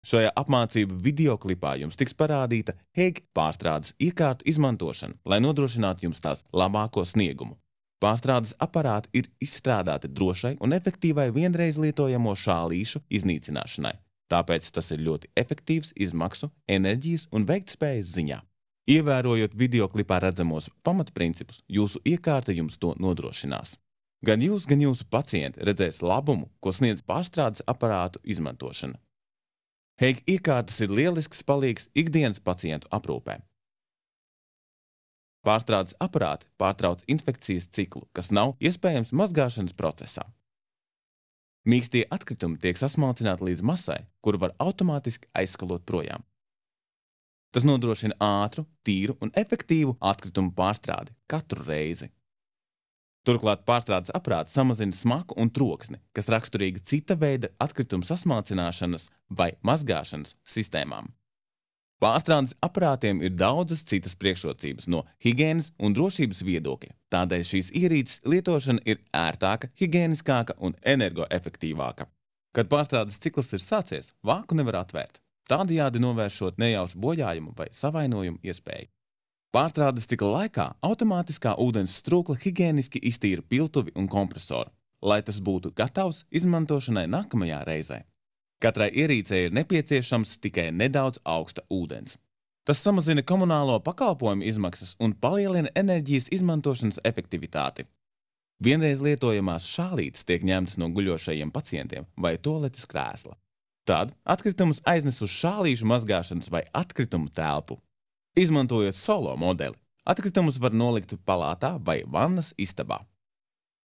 Šajā apmācību videoklipā jums tiks parādīta HEG pārstrādes iekārtu izmantošana, lai nodrošinātu jums tās labāko sniegumu. Pārstrādes aparāti ir izstrādāti drošai un efektīvai vienreiz lietojamo šālīšu iznīcināšanai, tāpēc tas ir ļoti efektīvs izmaksu, enerģijas un veiktspējas ziņā. Ievērojot videoklipā redzamos pamatprincipus, jūsu iekārta jums to nodrošinās. Gan jūs, gan jūsu pacienti redzēs labumu, ko sniedz pārstrādes aparātu izmantošana. HEG iekārtas ir lielisks palīgs ikdienas pacientu aprūpē. Pārstrādes aparāti pārtrauc infekcijas ciklu, kas nav iespējams mazgāšanas procesā. Mīkstie atkritumi tiek sasmalcināti līdz masai, kuru var automātiski aizskalot projām. Tas nodrošina ātru, tīru un efektīvu atkritumu pārstrādi katru reizi. Turklāt pārstrādes aparāts samazina smaku un troksni, kas raksturīgi cita veida atkritumu sasmalcināšanas vai mazgāšanas sistēmām. Pārstrādes aparātiem ir daudzas citas priekšrocības no higienas un drošības viedokļa, tādēļ šīs ierīces lietošana ir ērtāka, higieniskāka un energoefektīvāka. Kad pārstrādes cikls ir sācies, vāku nevar atvērt, tādējādi novēršot nejaušu bojājumu vai savainojumu iespēju. Pārstrādes cikla laikā automātiskā ūdens strūkla higieniski iztīra piltuvi un kompresoru, lai tas būtu gatavs izmantošanai nākamajā reizē. Katrai ierīcei ir nepieciešams tikai nedaudz augsta ūdens. Tas samazina komunālo pakalpojumu izmaksas un palielina enerģijas izmantošanas efektivitāti. Vienreiz lietojamās šālītes tiek ņemtas no guļošajiem pacientiem vai toaletes krēsla. Tad atkritumus aiznes uz šālīšu mazgāšanas vai atkritumu telpu. Izmantojot solo modeli, atkritumus var nolikt palātā vai vannas istabā.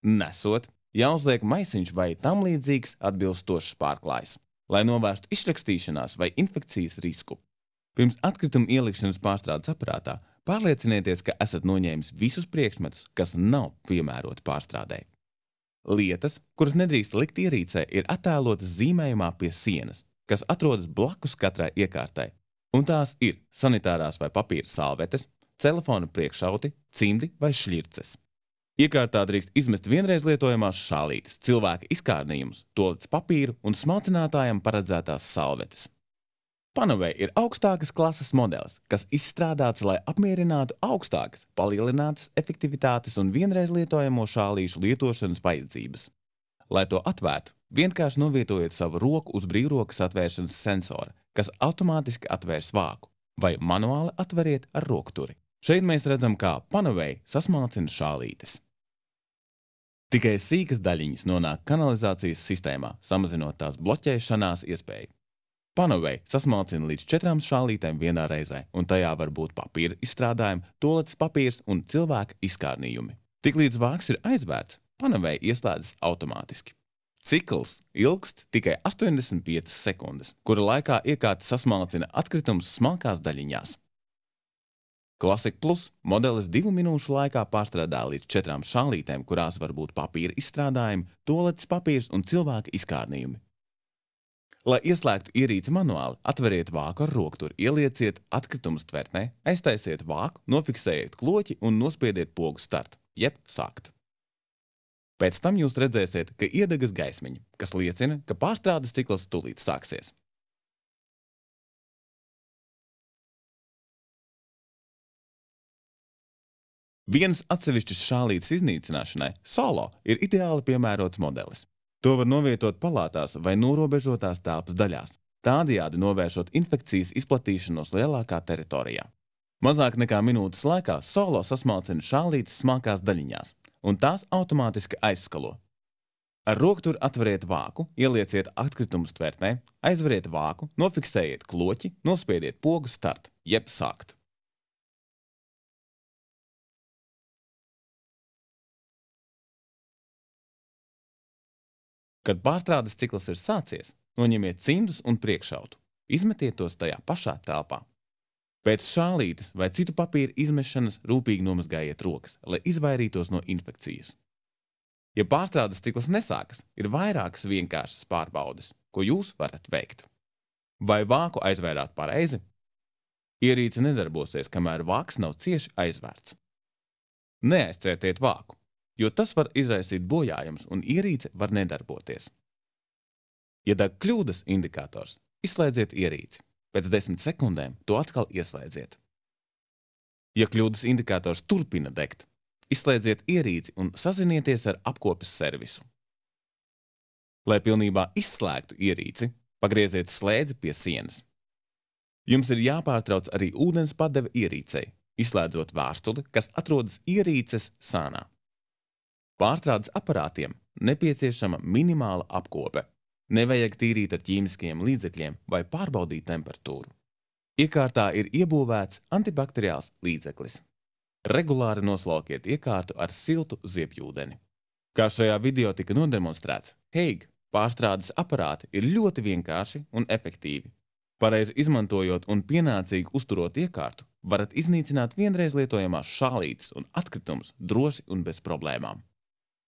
Nesot, jāuzliek maisiņš vai tam līdzīgs atbilstošs pārklājs, lai novērstu izrakstīšanās vai infekcijas risku. Pirms atkritumu ielikšanas pārstrādes aparātā pārliecinieties, ka esat noņēmis visus priekšmetus, kas nav piemēroti pārstrādei. Lietas, kuras nedrīkst likt ierīcē, ir attēlotas zīmējumā pie sienas, kas atrodas blakus katrai iekārtai, un tās ir sanitārās vai papīra salvetes, telefona priekšauti, cimdi vai šļirces. Iekārtā drīkst izmest vienreiz lietojamās šālītes, cilvēka izkārnījumus, toaletes papīru un smalcinātājam paredzētās salvetes. Panovei ir augstākas klases modelis, kas izstrādāts, lai apmierinātu augstākas, palielinātas efektivitātes un vienreiz lietojamo šālīšu lietošanas vajadzības. Lai to atvērtu, vienkārši novietojiet savu roku uz brīvrokas atvēršanas sensora, kas automātiski atvērs vāku, vai manuāli atveriet ar rokturi. Šeit mēs redzam, kā panovei sasmalcina šālītes. Tikai sīkas daļiņas nonāk kanalizācijas sistēmā, samazinot tās bloķēšanās iespēju. Panovei sasmalcina līdz 4 šālītēm vienā reizē, un tajā var būt papīra izstrādājumi, toaletes papīrs un cilvēka izkārnījumi. Tiklīdz vāks ir aizvērts, panovei ieslēdzas automātiski. Cikls ilgst tikai 85 sekundes, kura laikā iekārta sasmalcina atkritumus smalkās daļiņās. Classic Plus modelis 2 minūšu laikā pārstrādā līdz 4 šālītēm, kurās var būt papīra izstrādājumi, toaletes papīrs un cilvēka izkārnījumi. Lai ieslēgtu ierīci manuāli, atveriet vāku ar rokturi, ielieciet atkritumus tvertnē, aiztaisiet vāku, nofiksējiet kloķi un nospiediet pogu start, jeb sākt. Pēc tam jūs redzēsiet, ka iedegas gaismiņa, kas liecina, ka pārstrādes cikls tūlīt sāksies. Vienas atsevišķas šālītes iznīcināšanai solo ir ideāli piemērots modelis. To var novietot palātās vai norobežotās telpas daļās, tādējādi novēršot infekcijas izplatīšanos lielākā teritorijā. Mazāk nekā minūtes laikā solo sasmalcina šālītes smalkās daļiņās, un tās automātiski aizskalo. Ar rokturi atveriet vāku, ielieciet atkritumus tvertnē, aizveriet vāku, nofiksējiet kloķi, nospiediet pogu start, jeb sākt. Kad pārstrādes cikls ir sācies, noņemiet cimdus un priekšautu, izmetiet tos tajā pašā telpā. Pēc šālītes vai citu papīra izmešanas rūpīgi nomazgājiet rokas, lai izvairītos no infekcijas. Ja pārstrādes cikls nesākas, ir vairākas vienkāršas pārbaudes, ko jūs varat veikt. Vai vāku aizvērāt pareizi? Ierīce nedarbosies, kamēr vāks nav cieši aizvērts. Neaizcērtiet vāku, jo tas var izraisīt bojājumus un ierīce var nedarboties. Ja deg kļūdas indikators, izslēdziet ierīci. Pēc 10 sekundēm to atkal ieslēdziet. Ja kļūdas indikators turpina degt, izslēdziet ierīci un sazinieties ar apkopes servisu. Lai pilnībā izslēgtu ierīci, pagrieziet slēdzi pie sienas. Jums ir jāpārtrauc arī ūdens padeve ierīcei, izslēdzot vārstuli, kas atrodas ierīces sānā. Pārstrādes aparātiem nepieciešama minimāla apkope. Nevajag tīrīt ar ķīmiskajiem līdzekļiem vai pārbaudīt temperatūru. Iekārtā ir iebūvēts antibakteriāls līdzeklis. Regulāri noslaukiet iekārtu ar siltu ziepjūdeni. Kā šajā video tika nodemonstrēts, Haig pārstrādes aparāti ir ļoti vienkārši un efektīvi. Pareizi izmantojot un pienācīgi uzturot iekārtu, varat iznīcināt vienreiz lietojamās šālītes un atkritumus droši un bez problēmām.